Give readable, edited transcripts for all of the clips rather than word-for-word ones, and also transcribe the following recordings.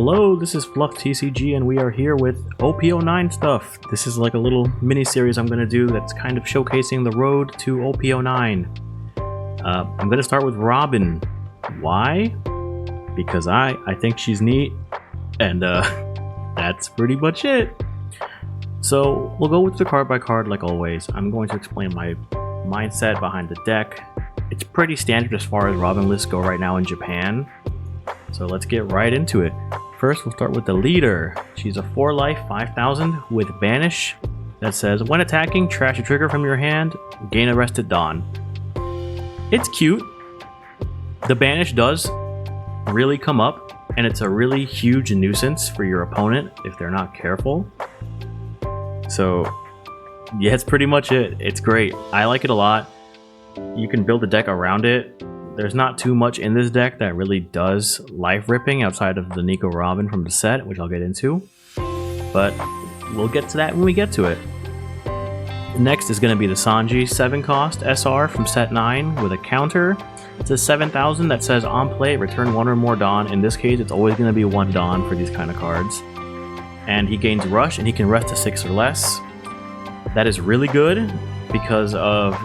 Hello, this is Fluff TCG and we are here with OP09 stuff. This is like a little mini series I'm going to do that's kind of showcasing the road to OP09. I'm going to start with Robin. Why? Because I think she's neat, and that's pretty much it. So we'll go with the card by card like always. I'm going to explain my mindset behind the deck. It's pretty standard as far as Robin lists go right now in Japan. So let's get right into it. First, we'll start with the leader. She's a 4-life, 5000 with Banish that says, when attacking, trash a trigger from your hand, gain a Rested Dawn. It's cute. The Banish does really come up, and it's a really huge nuisance for your opponent if they're not careful. So, yeah, it's pretty much it. It's great. I like it a lot. You can build a deck around it. There's not too much in this deck that really does life ripping outside of the Nico Robin from the set, which I'll get into. But we'll get to that when we get to it. Next is going to be the Sanji 7-cost SR from set 9 with a counter. It's a 7000 that says on play, return 1 or more Dawn. In this case, it's always going to be 1 Dawn for these kind of cards. And he gains Rush and he can rest to 6 or less. That is really good because of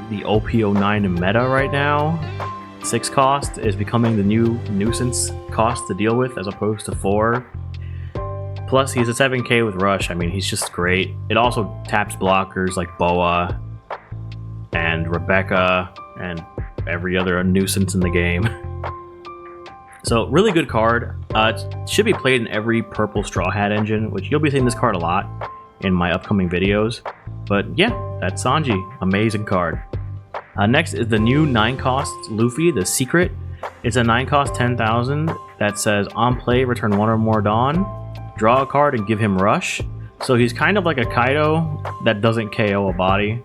the OP09 meta right now. 6 cost is becoming the new nuisance cost to deal with as opposed to 4. Plus he's a 7k with Rush. I mean, he's just great. It also taps blockers like Boa and Rebecca and every other nuisance in the game. So really good card. It should be played in every purple Straw Hat engine, which you'll be seeing this card a lot in my upcoming videos. But yeah, that's Sanji. Amazing card. Next is the new 9-cost Luffy, the Secret. It's a 9-cost 10,000 that says on play, return 1 or more Dawn, draw a card and give him Rush. So he's kind of like a Kaido that doesn't KO a body.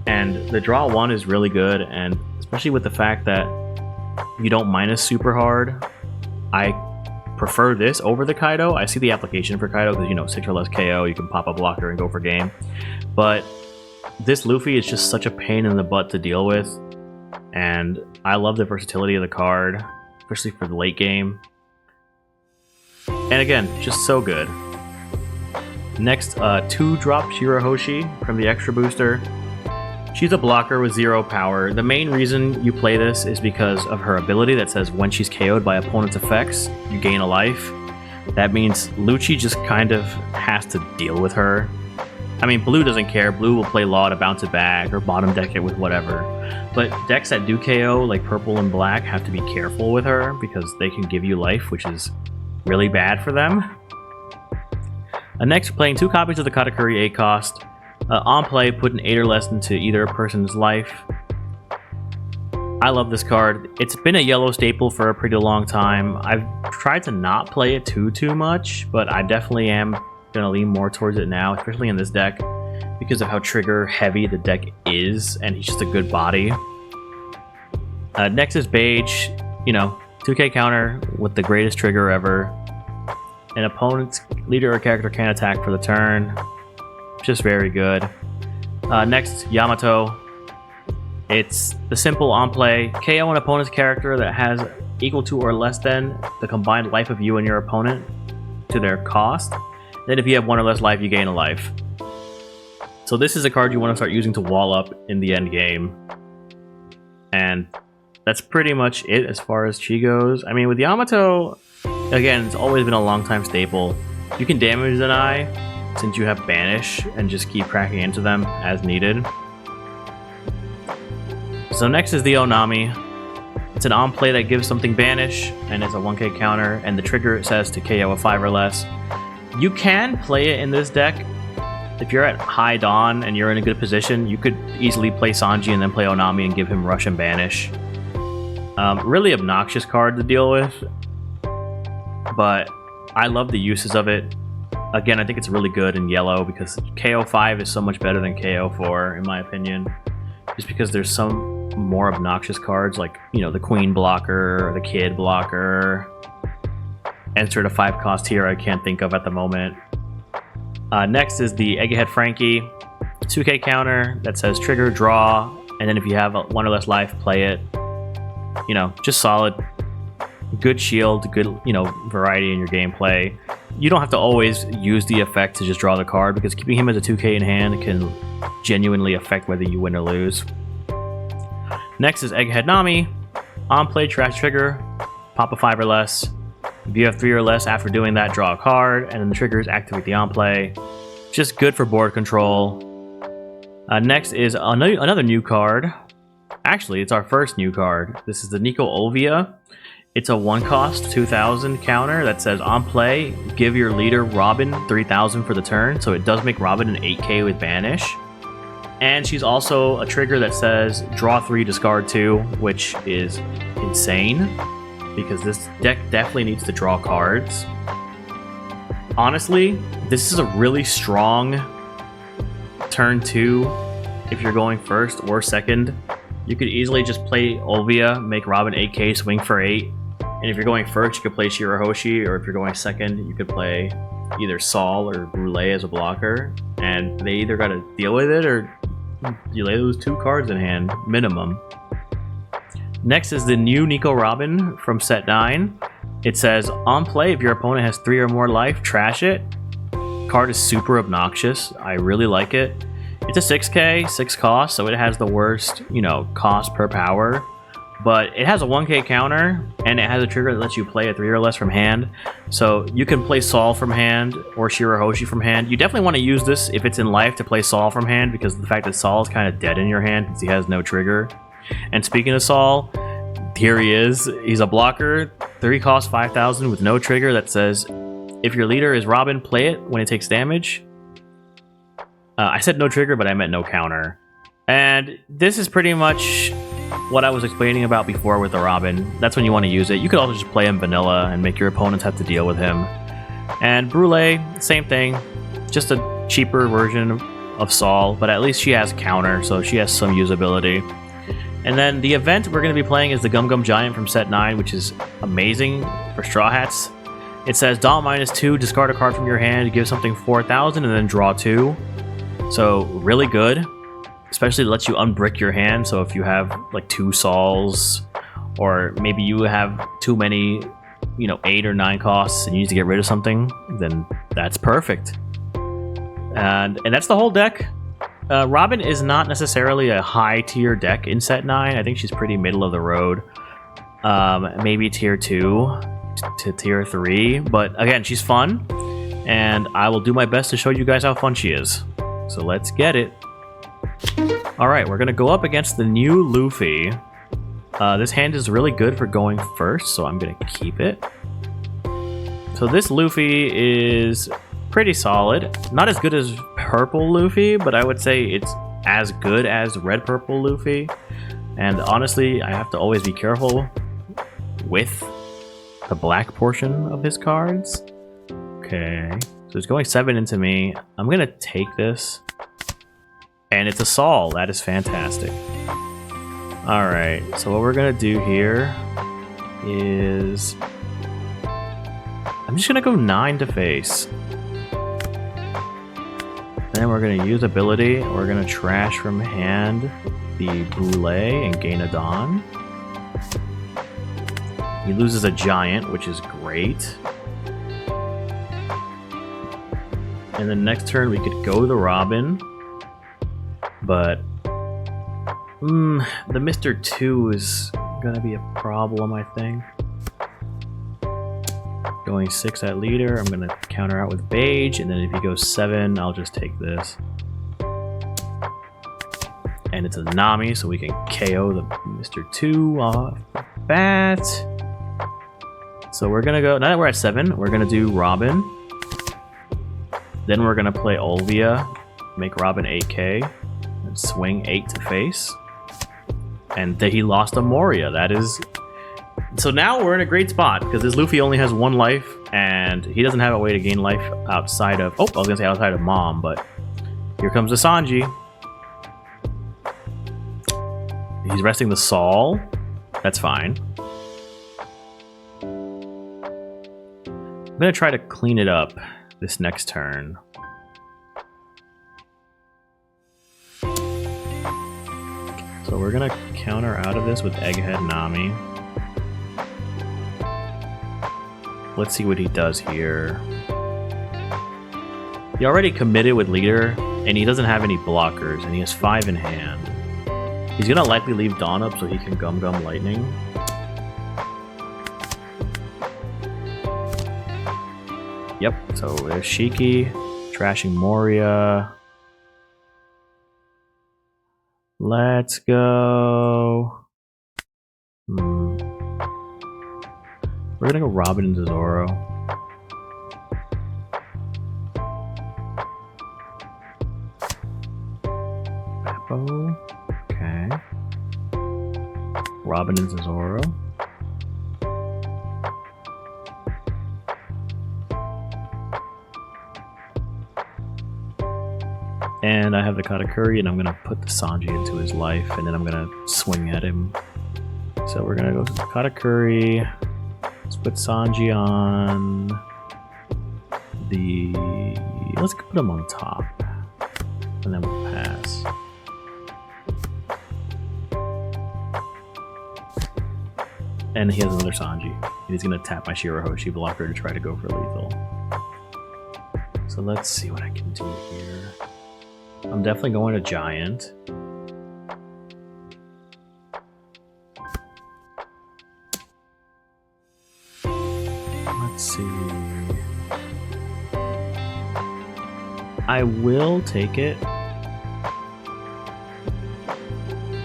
And the draw 1 is really good, and especially with the fact that you don't minus super hard, I prefer this over the Kaido. I see the application for Kaido because, you know, 6 or less KO, you can pop a blocker and go for game. But this Luffy is just such a pain in the butt to deal with, and I love the versatility of the card, especially for the late game. And again, just so good. Next, 2-drop Shirahoshi from the extra booster. She's a blocker with 0 power. The main reason you play this is because of her ability that says when she's KO'd by opponent's effects, you gain a life. That means Lucci just kind of has to deal with her. I mean, blue doesn't care. Blue will play Law to bounce it back or bottom deck it with whatever. But decks that do KO, like purple and black, have to be careful with her because they can give you life, which is really bad for them. Next, playing 2 copies of the Katakuri 8-cost. On play, put an 8 or less into either person's life. I love this card. It's been a yellow staple for a pretty long time. I've tried to not play it too much, but I definitely am gonna lean more towards it now, especially in this deck because of how trigger heavy the deck is, and he's just a good body. Next is Beige, you know, 2k counter with the greatest trigger ever. An opponent's leader or character can attack for the turn. Just very good. Next, Yamato. It's the simple on play, KO an opponent's character that has equal to or less than the combined life of you and your opponent to their cost. Then if you have 1 or less life, you gain a life. So this is a card you want to start using to wall up in the end game. And that's pretty much it as far as Chi goes. I mean, with Yamato, again, it's always been a long time staple. You can damage deny since you have Banish and just keep cracking into them as needed. So next is the Onami. It's an on play that gives something Banish and it's a 1k counter, and the trigger it says to KO a 5 or less. You can play it in this deck. If you're at high Dawn and you're in a good position, you could easily play Sanji and then play Onami and give him Rush and Banish. Really obnoxious card to deal with, but I love the uses of it. Again, I think it's really good in yellow because KO5 is so much better than KO4 in my opinion. Just because there's some more obnoxious cards like, you know, the Queen blocker or the Kid blocker. Enter a 5-cost here I can't think of at the moment. Next is the Egghead Frankie. 2k counter that says trigger, draw, and then if you have 1 or less life, play it. You know, just solid. good shield, good, variety in your gameplay. You don't have to always use the effect to just draw the card, because keeping him as a 2k in hand can genuinely affect whether you win or lose. Next is Egghead Nami. On play, trash trigger, pop a 5 or less. If you have 3 or less after doing that, draw a card, and then the triggers activate the on play. Just good for board control. Next is another new card. Actually, it's our first new card. This is the Nico Olvia. It's a 1-cost 2000 counter that says on play, give your leader Robin 3000 for the turn. So it does make Robin an 8k with Banish. And she's also a trigger that says draw 3, discard 2, which is insane because this deck definitely needs to draw cards. Honestly, this is a really strong turn 2 if you're going first or second. You could easily just play Olvia, make Robin 8k, swing for 8. And if you're going first, you could play Shirahoshi, or if you're going second, you could play either Sol or Brule as a blocker. And they either got to deal with it, or you lose 2 cards in hand, minimum. Next is the new Nico Robin from set 9. It says, on play, if your opponent has 3 or more life, trash it. Card is super obnoxious. I really like it. It's a 6k, 6 cost, so it has the worst, cost per power. But it has a 1k counter, and it has a trigger that lets you play a 3 or less from hand. So you can play Sol from hand or Shirahoshi from hand. You definitely want to use this if it's in life to play Sol from hand, because of the fact that Sol is kind of dead in your hand because he has no trigger. And speaking of Sol, here he is. He's a blocker, 3 cost 5000 with no trigger that says, if your leader is Robin, play it when it takes damage. I said no trigger, but I meant no counter. And this is pretty much what I was explaining about before with the Robin. That's when you want to use it. You could also just play him vanilla and make your opponents have to deal with him. And Brule, same thing. Just a cheaper version of Sol, but at least she has counter, so she has some usability. And then the event we're going to be playing is the Gum Gum Giant from set 9, which is amazing for Straw Hats. It says -2, discard a card from your hand, give something 4000, and then draw 2. So really good, especially lets you unbrick your hand. So if you have like 2 Sols, or maybe you have too many, 8 or 9 costs and you need to get rid of something, then that's perfect. And that's the whole deck. Robin is not necessarily a high tier deck in set 9. I think she's pretty middle of the road. Maybe tier 2 to tier 3, but again, she's fun, and I will do my best to show you guys how fun she is. So let's get it. Alright, we're gonna go up against the new Luffy. This hand is really good for going first, so I'm gonna keep it. So this Luffy is pretty solid. Not as good as purple Luffy, but I would say it's as good as red purple Luffy. And honestly, I have to always be careful with the black portion of his cards. Okay, so it's going 7 into me. I'm gonna take this. And it's a Sol. That is fantastic. Alright, so what we're gonna do here is I'm just gonna go 9 to face. Then we're gonna use ability. We're gonna trash from hand the Brule and gain a Dawn. He loses a Giant, which is great. And then next turn we could go the Robin. But the Mr. 2 is gonna be a problem, I think. Going 6 at leader, I'm gonna counter out with Beige, and then if he goes 7, I'll just take this. And it's a Nami, so we can KO the Mr. 2 off the bat. So we're gonna go, now that we're at 7, we're gonna do Robin. Then we're gonna play Olvia, make Robin 8k. Swing 8 to face, and he lost a Moria. That is, so now we're in a great spot because this Luffy only has 1 life, and he doesn't have a way to gain life outside of, I was gonna say outside of Mom, but here comes the Sanji. He's resting the Sol. That's fine. I'm gonna try to clean it up this next turn. So we're gonna counter out of this with Egghead Nami. Let's see what he does here. He already committed with leader, and he doesn't have any blockers, and he has 5 in hand. He's gonna likely leave Dawn up so he can Gum Lightning. Yep, so there's Shiki, trashing Moria. Let's go. We're gonna go Robin into Zoro. Beppo. Okay. Robin into Zoro. And I have the Katakuri, and I'm gonna put the Sanji into his life, and then I'm gonna swing at him. So we're gonna go to the Katakuri. Let's put Sanji on the... Let's put him on top. And then we'll pass. And he has another Sanji. And he's gonna tap my Shirahoshi blocker to try to go for lethal. So let's see what I can do here. I'm definitely going to Giant. Let's see. I will take it.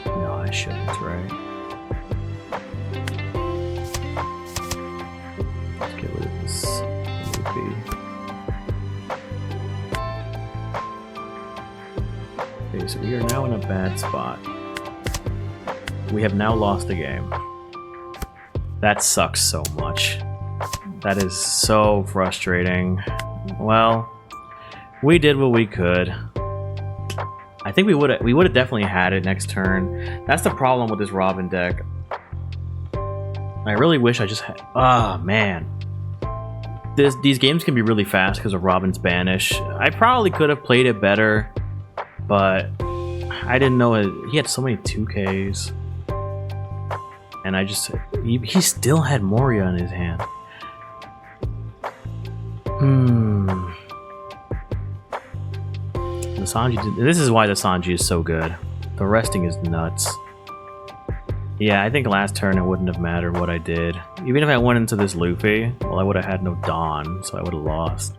No, I shouldn't, right? Let's get rid of this Luffy. Okay, so we are now in a bad spot. We have now lost the game. That sucks so much. That is so frustrating. Well, we did what we could. I think we would have definitely had it next turn. That's the problem with this Robin deck. I really wish I just had... Ah, man. These games can be really fast because of Robin's banish. I probably could have played it better, but I didn't know he had so many 2Ks. And I just... He still had Moria in his hand. The Sanji... This is why the Sanji is so good. The resting is nuts. Yeah, I think last turn it wouldn't have mattered what I did. Even if I went into this Luffy, well, I would have had no Dawn, so I would have lost.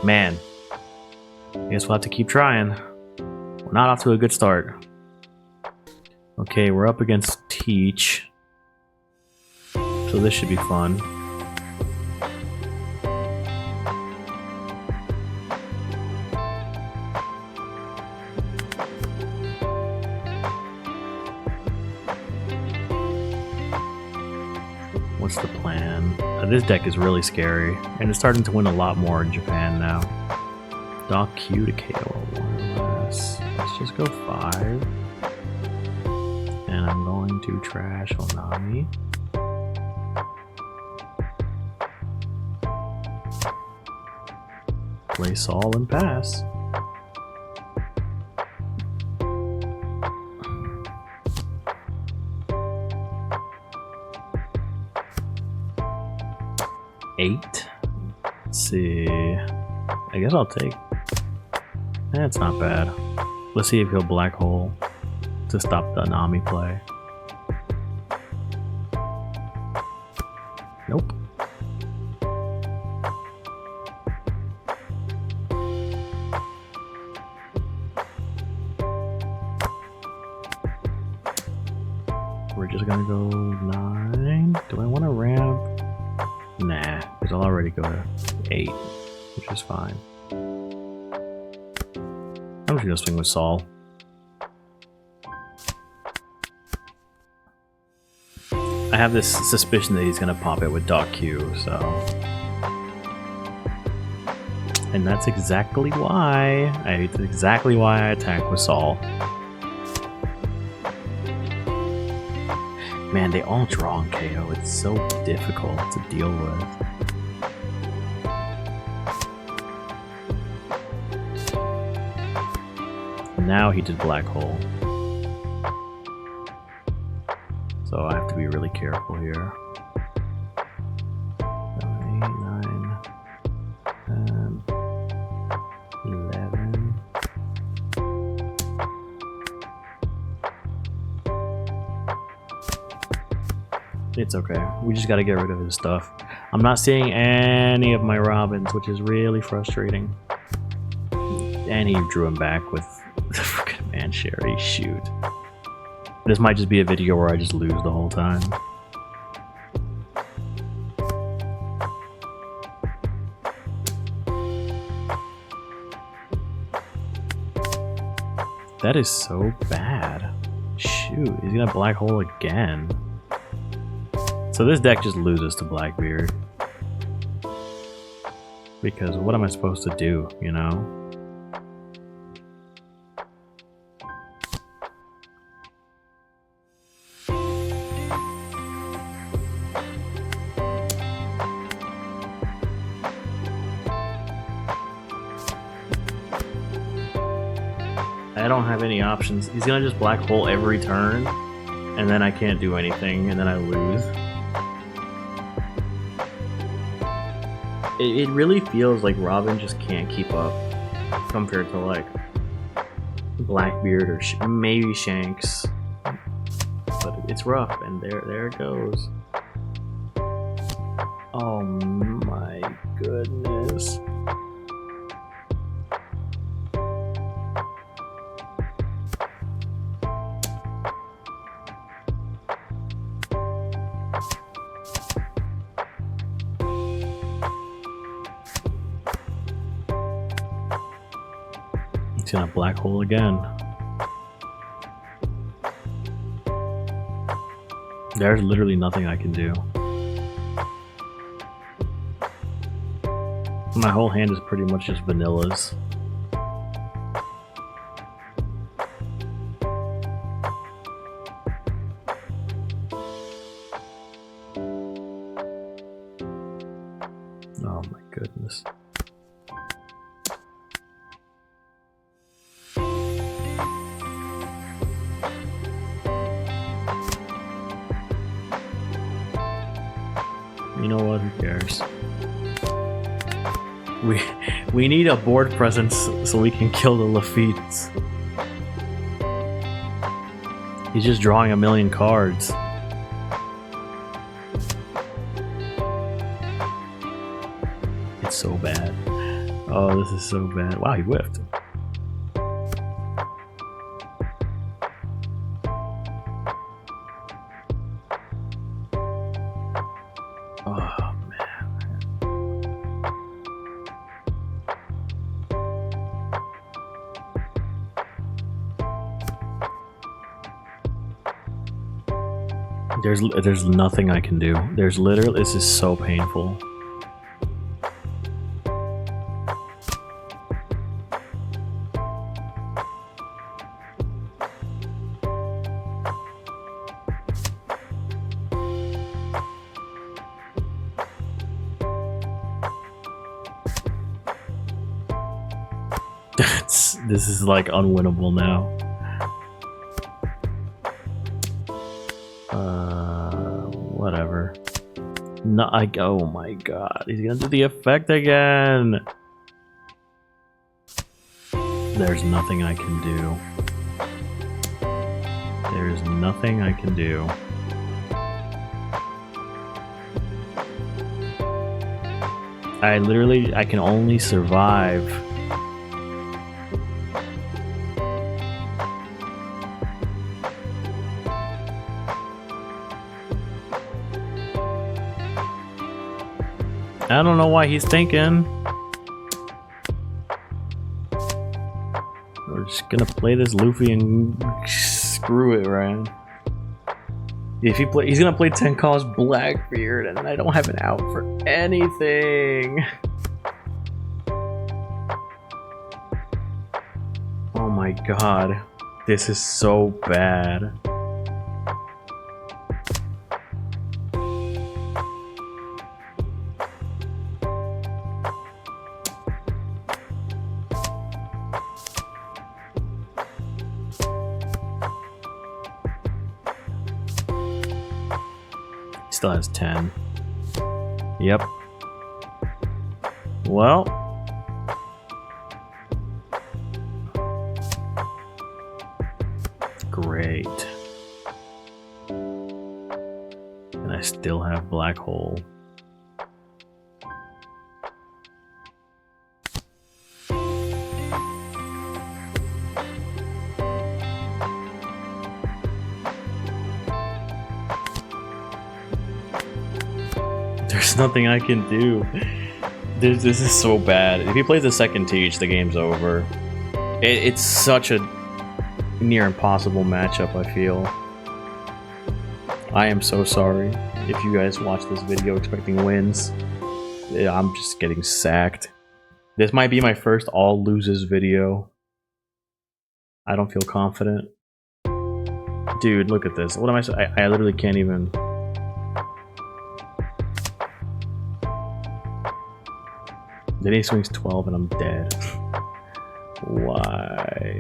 Man. I guess we'll have to keep trying. We're not off to a good start. Okay, we're up against Teach. So this should be fun. What's the plan? This deck is really scary, and it's starting to win a lot more in Japan now. Dock Q to KO more or less. Let's just go 5. And I'm going to trash Onami. Play Saul and pass. Eight. Let's see. I guess I'll take. That's not bad. Let's see if he'll Black Hole to stop the Nami play. Nope. We're just gonna go 9. Do I want to ramp? Nah, because I'll already go to 8, which is fine. I'm just gonna swing with Saul. I have this suspicion that he's gonna pop it with Dock Q, so... And that's exactly why I attack with Saul. Man, they all draw on KO. It's so difficult to deal with. Now he did Black Hole. So I have to be really careful here. 9, 10, 11. It's okay. We just gotta get rid of his stuff. I'm not seeing any of my Robins, which is really frustrating. And he drew him back with the freaking Man Sherry. Shoot. This might just be a video where I just lose the whole time. That is so bad. Shoot, he's gonna black hole again. So this deck just loses to Blackbeard. Because what am I supposed to do, you know? I don't have any options. He's gonna just black hole every turn, and then I can't do anything, and then I lose. It really feels like Robin just can't keep up compared to like Blackbeard or maybe Shanks, but it's rough. And there it goes. Oh my goodness. He's gonna black hole again. There's literally nothing I can do. My whole hand is pretty much just vanillas. Oh my goodness. You know what? Who cares? We need a board presence so we can kill the Laffites. He's just drawing a million cards. It's so bad. Oh, this is so bad. Wow, he whiffed. Oh, man. There's nothing I can do. There's literally, this is so painful. This is like unwinnable now. Whatever. No, oh my god, he's gonna do the effect again. There's nothing I can do. There's nothing I can do. I can only survive. I don't know why he's thinking. We're just gonna play this Luffy and screw it, right? If he's gonna play 10 cost Blackbeard, and I don't have an out for anything. Oh my god, this is so bad. Still has 10. Yep. Well. Great. And I still have black hole. There's nothing I can do. This is so bad. If he plays the second Teach, the game's over. It's such a near impossible matchup, I feel. I am so sorry if you guys watch this video expecting wins. I'm just getting sacked. This might be my first all loses video. I don't feel confident. Dude, look at this. What am I saying? I literally can't even. Then he swings 12 and I'm dead. Why?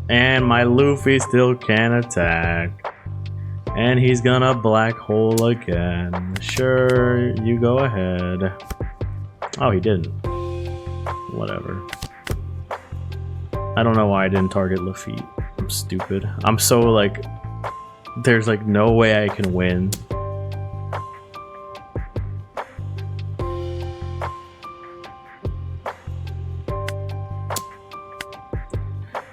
And my Luffy still can attack. And he's gonna black hole again. Sure, you go ahead. Oh, he didn't. Whatever. I don't know why I didn't target Luffy. I'm stupid. I'm so like... There's like no way I can win.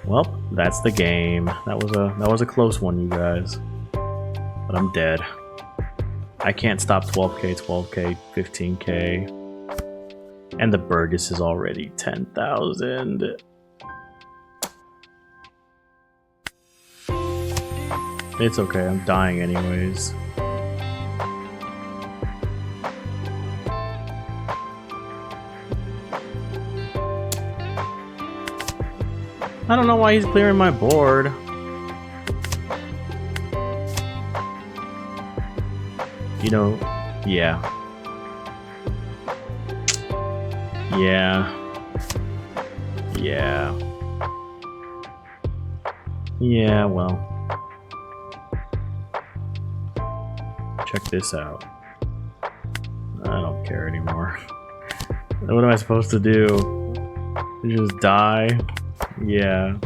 Well, that's the game. That was a close one, you guys. But I'm dead. I can't stop 12k, 12k, 15k. And the Burgess is already 10,000. It's okay, I'm dying anyways. I don't know why he's clearing my board. You know, yeah. Yeah. Yeah. Yeah, well. Check this out. I don't care anymore. What am I supposed to do? Just die? Yeah.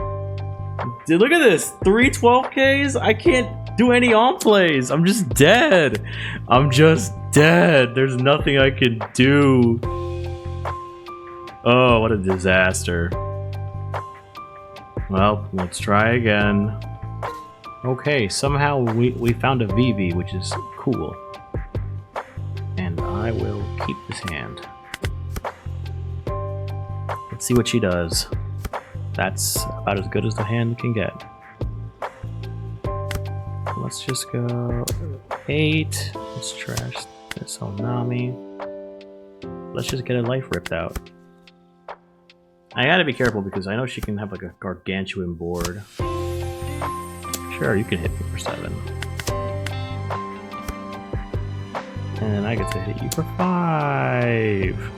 Dude, look at this! 3 12Ks? I can't do any on plays. I'm just dead. I'm just dead. There's nothing I can do. Oh, what a disaster. Well, let's try again. Okay, somehow we found a VV, which is cool. And I will keep this hand. Let's see what she does. That's about as good as the hand can get. Let's just go 8. Let's trash this Onami. Let's just get a life ripped out. I gotta be careful because I know she can have like a gargantuan board. Sure, you can hit me for 7. And I get to hit you for 5.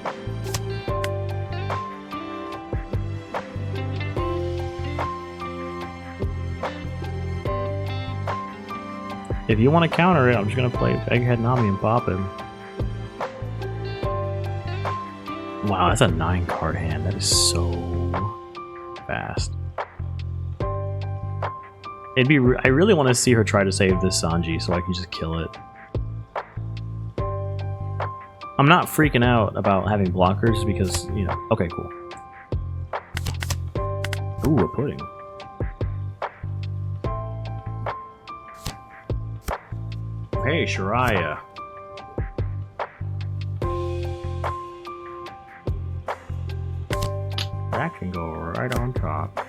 If you want to counter it, I'm just gonna play Egghead Nami and pop him. Wow, that's a 9 card hand. That is so fast. It'd be. I really want to see her try to save this Sanji so I can just kill it. I'm not freaking out about having blockers because, you know. Okay, cool. Ooh, a pudding. Hey, Shiraya. That can go right on top.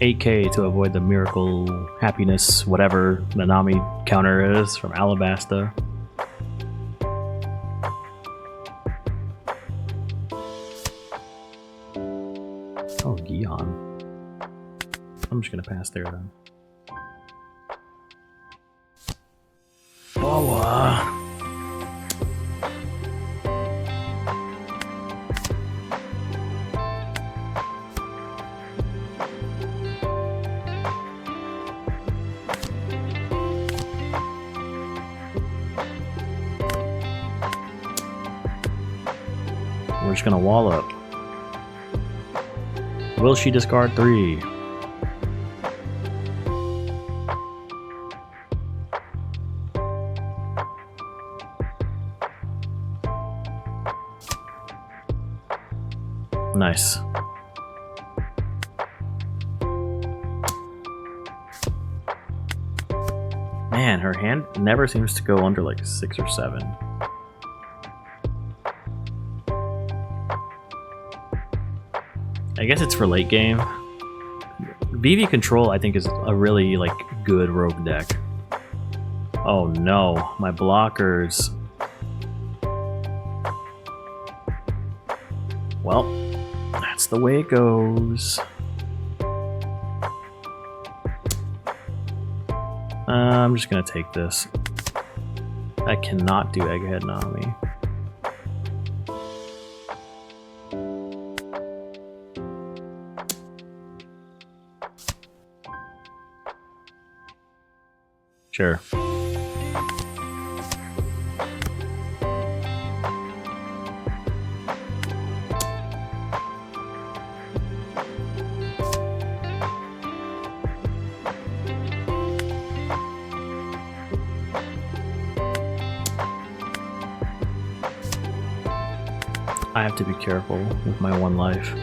$8K to avoid the miracle happiness, whatever Nanami counter is from Alabasta. Oh, Gion. I'm just gonna pass there then. Boa. just gonna wall up. Will she discard 3? Nice. Man, her hand never seems to go under like 6 or 7. I guess it's for late game. VV Control, I think, is a really like good rogue deck. Oh no, my blockers. Well, that's the way it goes. I'm just gonna take this. I cannot do Egghead Nami. Sure. I have to be careful with my 1 life.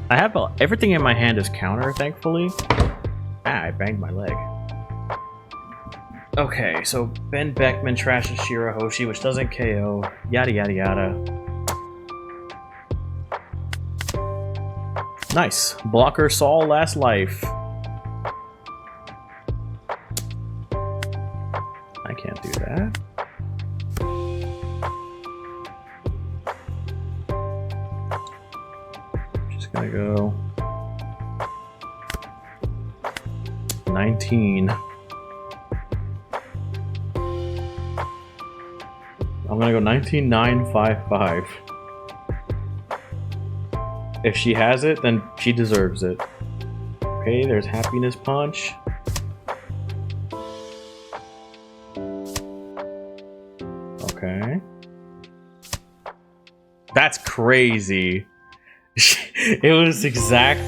I have everything in my hand is counter, thankfully. Ah, I banged my leg. Okay, so Ben Beckman trashes Shirahoshi, which doesn't KO. Yada yada yada. Nice. Blocker Saul last life. I can't do that. Just gonna go 19. I'm gonna go 19,955. If she has it, then she deserves it. Okay, there's Happiness Punch. Okay. That's crazy. It was exact.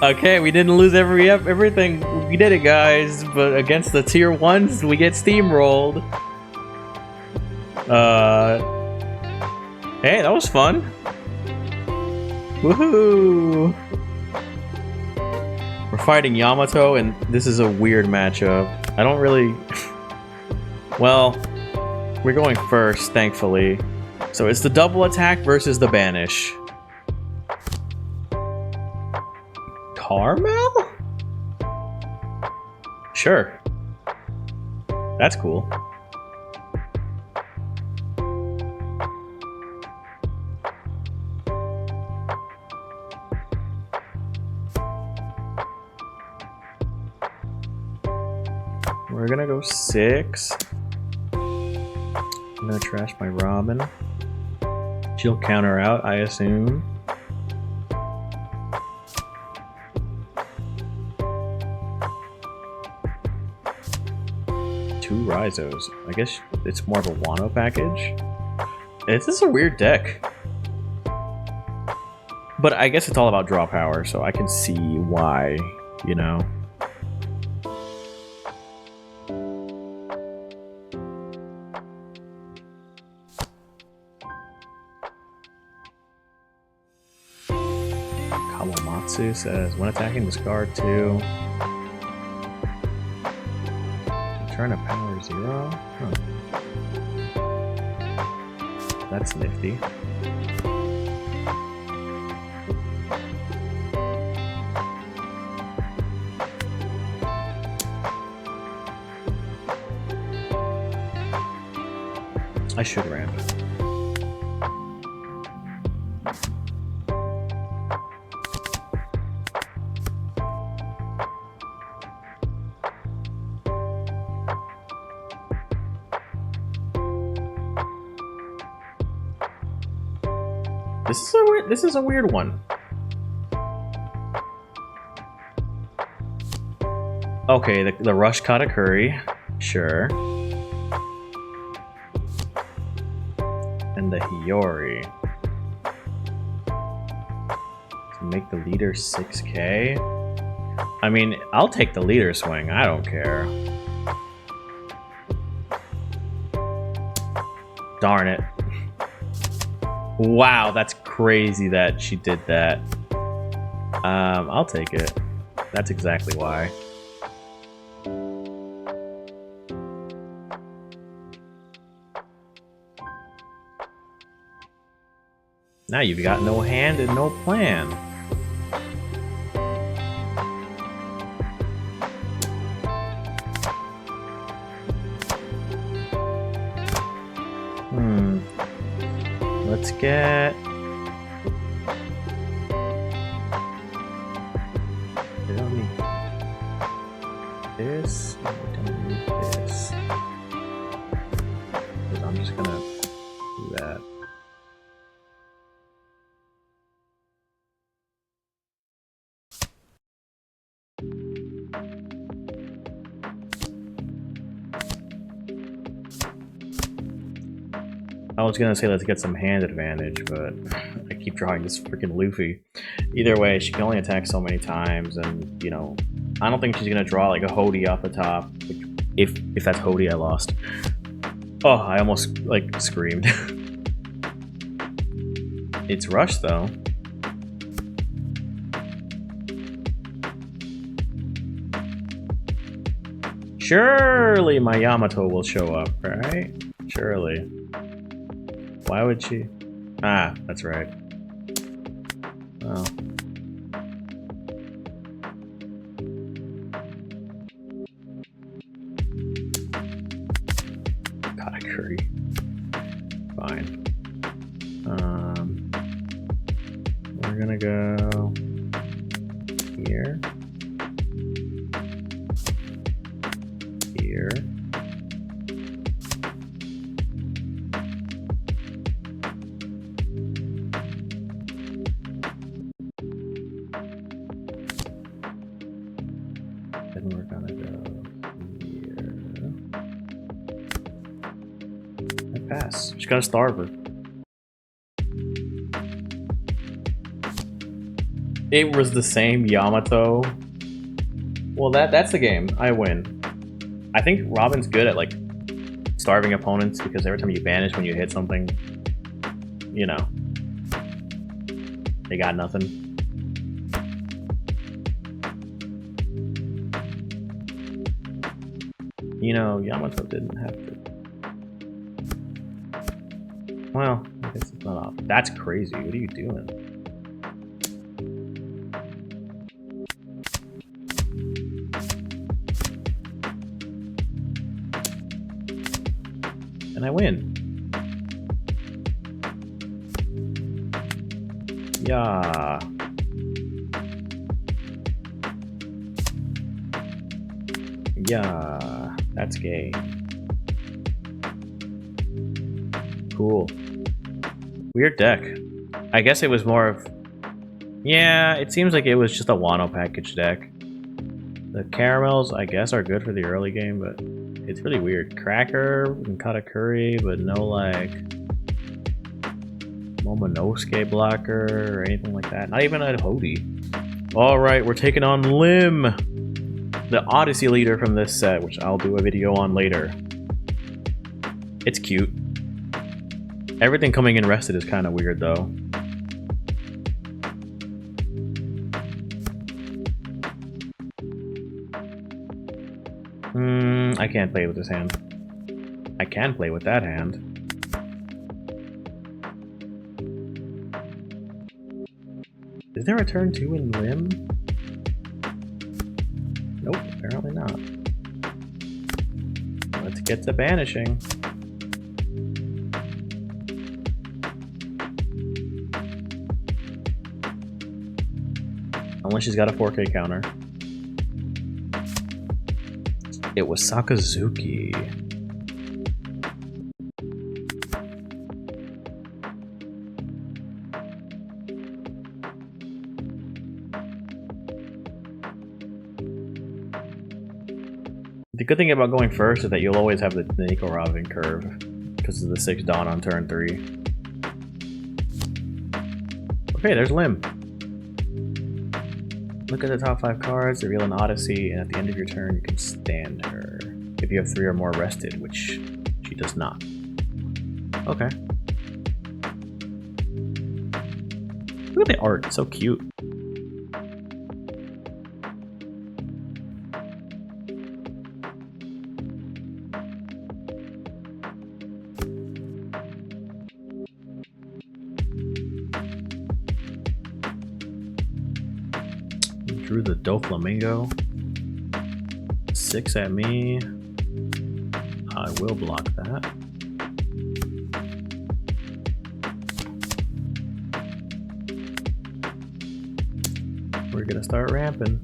Okay, we didn't lose everything. We did it, guys. But against the tier 1s, we get steamrolled. Hey, that was fun. Woohoo! We're fighting Yamato, and this is a weird matchup. I don't really... Well, we're going first, thankfully. So it's the double attack versus the banish. Carmel? Sure. That's cool. We're gonna go 6. I'm gonna trash my Robin. She'll counter out, I assume. Two Rizos. I guess it's more of a Wano package. This is a weird deck. But I guess it's all about draw power, so I can see why, you know. Kawamatsu says, when attacking, discard 2. Turn a power 0? Huh. That's nifty. I should ramp. This is a weird one. Okay, the rush Katakuri, sure. And the Hiyori. To make the leader 6k? I mean, I'll take the leader swing, I don't care. Darn it. Wow, that's crazy that she did that. I'll take it. That's exactly why. Now you've got no hand and no plan. Let's get... We don't need this. We don't need this. I'm just gonna do that. I was gonna say let's get some hand advantage, but I keep drawing this freaking Luffy. Either way, she can only attack so many times, and you know, I don't think she's gonna draw like a Hody off the top. If that's Hody, I lost. Oh, I almost like screamed. It's Rush though. Surely my Yamato will show up, right? Surely. Why would she? Ah, that's right. Oh. God, I curry. Fine. We're gonna go here. Here. Then we're gonna go here. I pass. Just gotta starve her. It was the same Yamato. Well, that's the game. I win. I think Robin's good at like starving opponents because every time you banish when you hit something, you know, they got nothing. You know, Yamato didn't have to. Well, I guess it's not off. That's crazy. What are you doing? And I win. Yeah. Yeah. That's gay. Cool. Weird deck. I guess it was more of... Yeah, it seems like it was just a Wano package deck. The caramels, I guess, are good for the early game, but it's really weird. Cracker and Katakuri, but no, like, Momonosuke blocker or anything like that. Not even a Hody. Alright, we're taking on Lim, the Odyssey leader from this set, which I'll do a video on later. It's cute. Everything coming in rested is kind of weird, though. I can't play with this hand. I can play with that hand. Is there a turn 2 in Lim? Nope, apparently not. Let's get to banishing. Unless she's got a 4K counter. It was Sakazuki. The good thing about going first is that you'll always have the Nico Robin curve because of the 6 Dawn on turn 3. Okay, there's Lim. Look at the top 5 cards, reveal an Odyssey, and at the end of your turn you can stand her. If you have 3 or more rested, which she does not. Okay. Look at the art, it's so cute. Drew the Doflamingo. 6 at me. I will block that. We're gonna start ramping.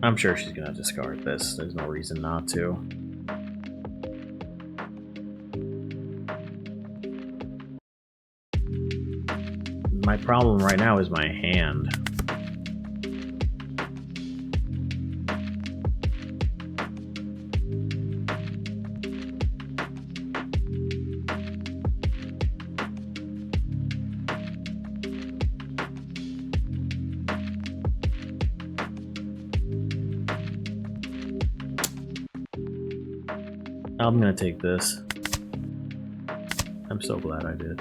I'm sure she's gonna discard this. There's no reason not to. My problem right now is my hand. I'm gonna take this. I'm so glad I did.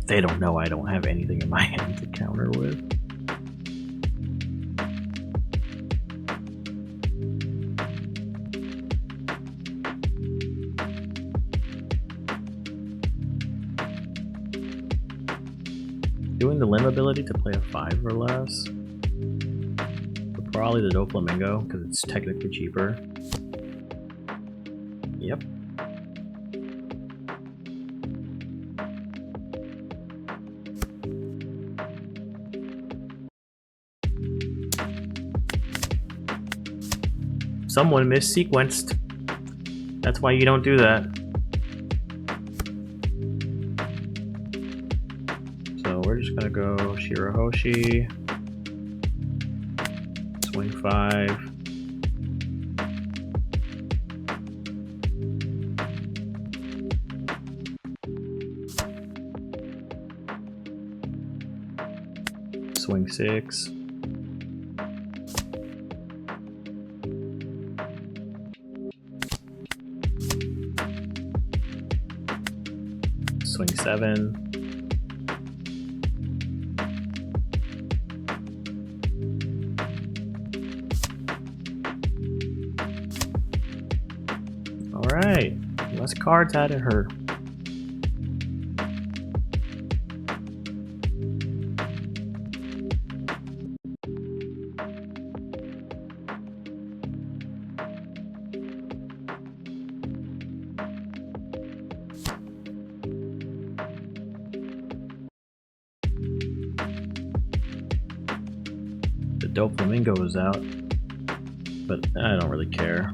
They don't know I don't have anything in my hand to counter with. Doing the Limb ability to play a 5 or less. But probably the Doflamingo, because it's technically cheaper. Yep. Someone missequenced. That's why you don't do that. So we're just gonna go Shirahoshi. Swing 5. Swing 6. Swing 7. Alright, less cards added her. Doflamingo is out, but I don't really care.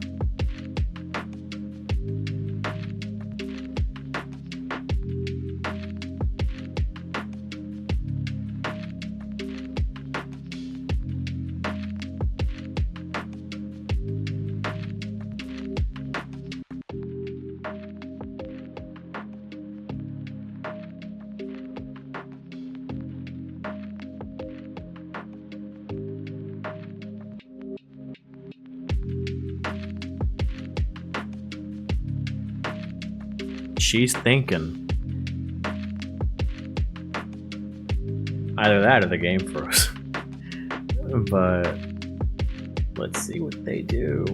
She's thinking. Either that or the game froze. But let's see what they do.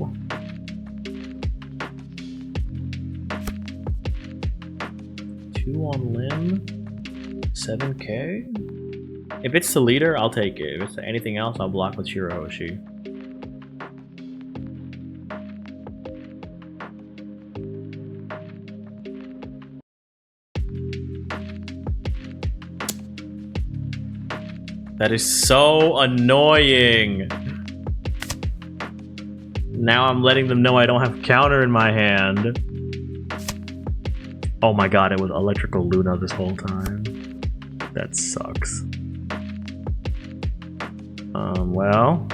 Two on Limb, 7K. If it's the leader, I'll take it. If it's anything else, I'll block with Shirahoshi. That is so annoying. Now I'm letting them know I don't have counter in my hand. Oh my god, it was Electrical Luna this whole time. That sucks. Well.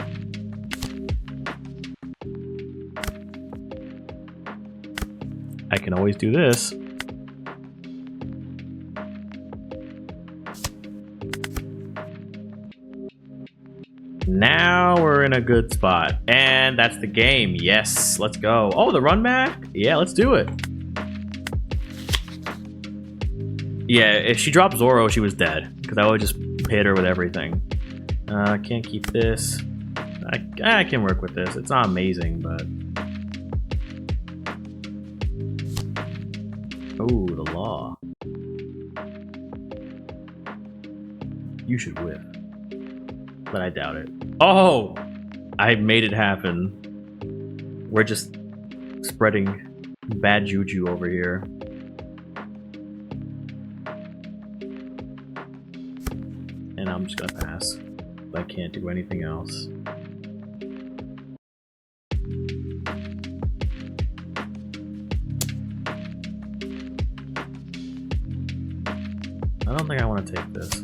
I can always do this. Now we're in a good spot. And that's the game. Yes, let's go. Oh, the run back? Yeah, let's do it. Yeah, if she dropped Zoro, she was dead. Because I would just hit her with everything. Can't keep this. I can work with this. It's not amazing, but... Oh, the law. You should whip. But I doubt it. Oh! I made it happen. We're just spreading bad juju over here. And I'm just gonna pass. I can't do anything else. I don't think I want to take this.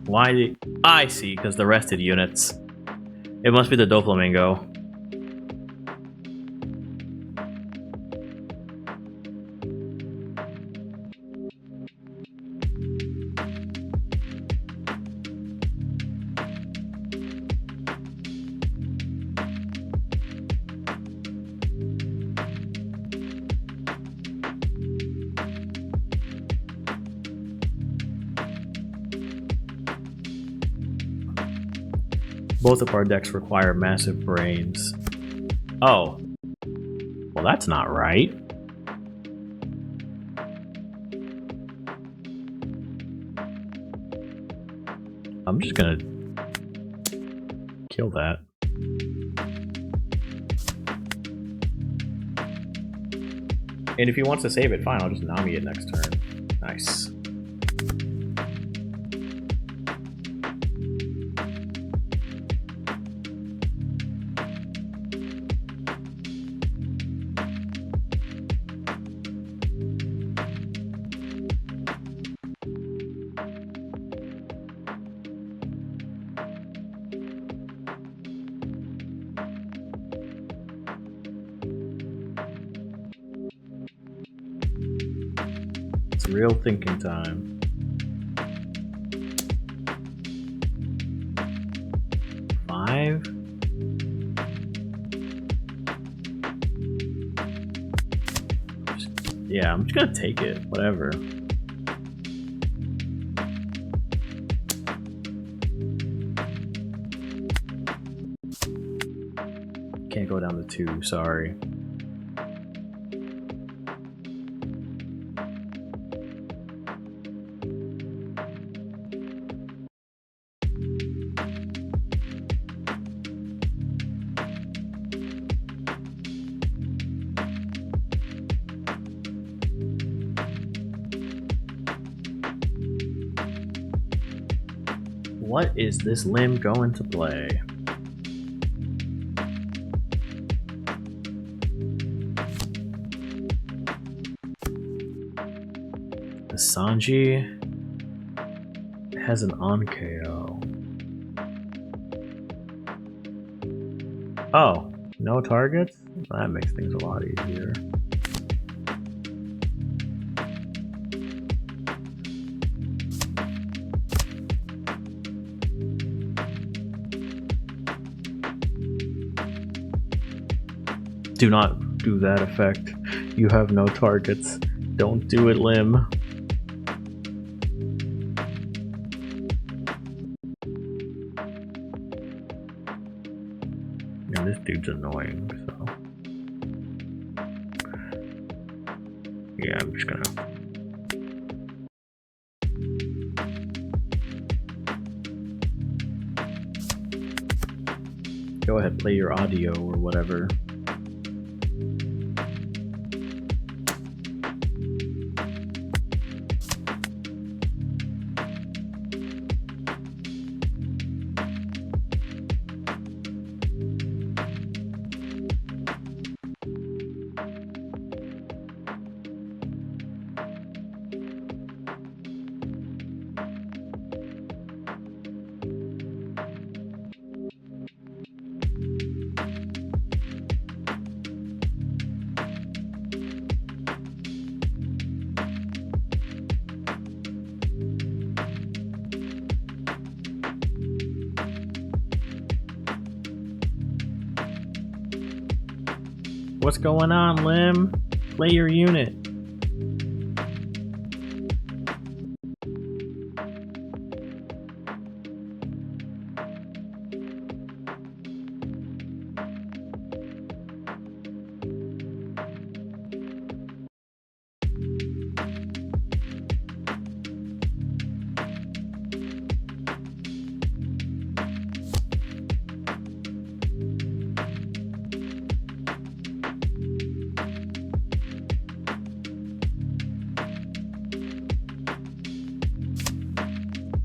Why? I see, because the rested units. It must be the Doflamingo. Both of our decks require massive brains. Oh. Well, that's not right. I'm just gonna kill that. And if he wants to save it, fine, I'll just Nami it next turn. Nice. It's real thinking time. Five? Yeah, I'm just gonna take it. Whatever. Can't go down to 2, sorry. What is this limb going to play? The Sanji has an on KO. Oh, no targets? That makes things a lot easier. Do not do that effect. You have no targets. Don't do it, Lim. Yeah, this dude's annoying, so... Yeah, I'm just gonna... Go ahead, play your audio or whatever. What's going on, Lim? Play your unit.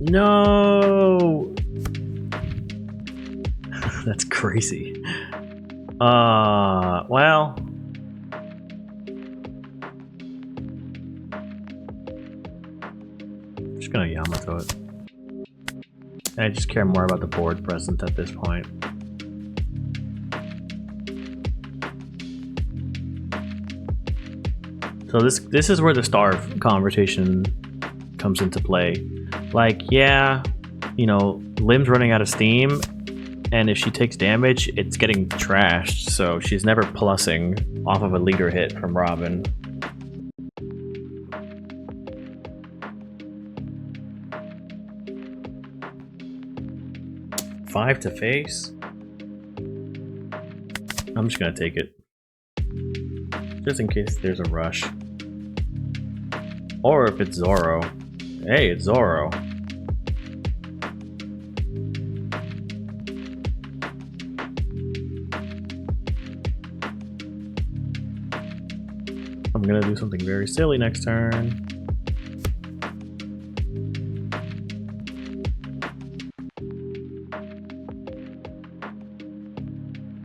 No! That's crazy. Well. I'm just gonna Yamato it. I just care more about the board present at this point. So this is where the starve conversation comes into play. Like, yeah, you know, Lim's running out of steam, and if she takes damage, it's getting trashed, so she's never plussing off of a leader hit from Robin. Five to face? I'm just gonna take it. Just in case there's a rush. Or if it's Zoro. Hey, it's Zoro. I'm gonna do something very silly next turn.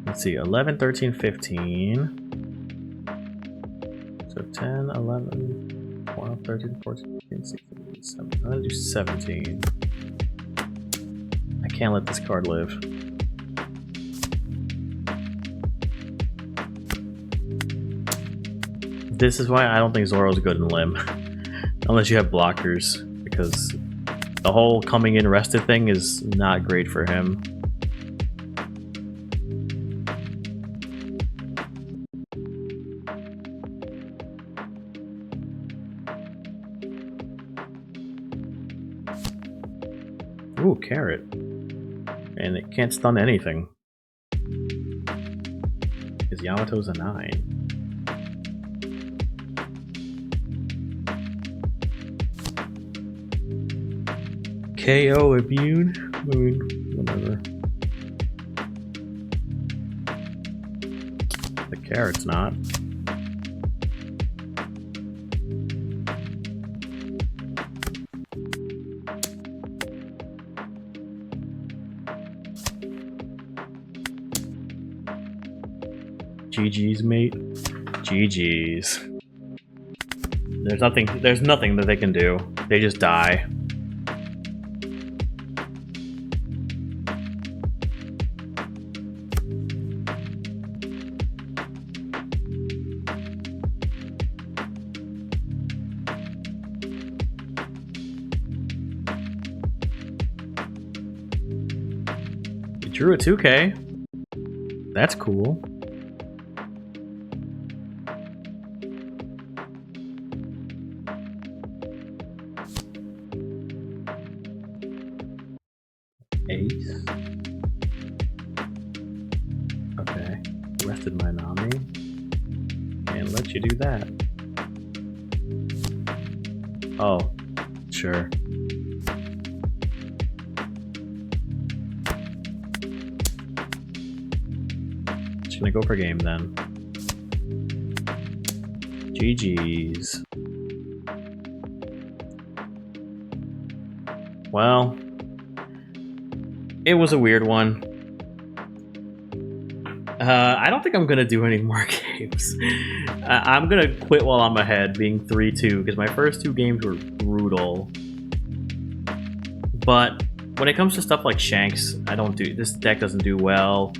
Let's see, 11, 13, 15. So 10, 11, 12, 13, 14, 15, 16, 17. I'm gonna do 17. I can't let this card live. This is why I don't think Zoro's good in Lim. Unless you have blockers, because the whole coming in rested thing is not great for him. Ooh, carrot. And it can't stun anything. Because Yamato's a 9. KO immune? I mean, whatever. The carrot's not. GG's, mate. GG's. There's nothing that they can do. They just die. It drew a 2K. That's cool. Ace. Okay. Rested my Nami. And let you do that. Oh, sure. Just gonna go for game then. GG's. Well, it was a weird one. I don't think I'm gonna do any more games. I'm gonna quit while I'm ahead, being 3-2, because my first 2 games were brutal. But when it comes to stuff like Shanks, this deck doesn't do well.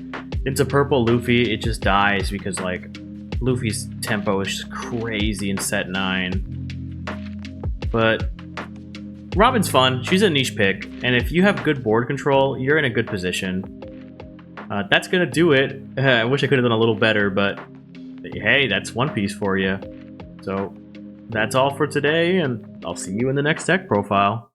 Into purple Luffy, it just dies because like Luffy's tempo is just crazy in set 9. But Robin's fun. She's a niche pick, and if you have good board control, you're in a good position. That's gonna do it. I wish I could have done a little better, but hey, that's One Piece for you. So that's all for today, and I'll see you in the next deck profile.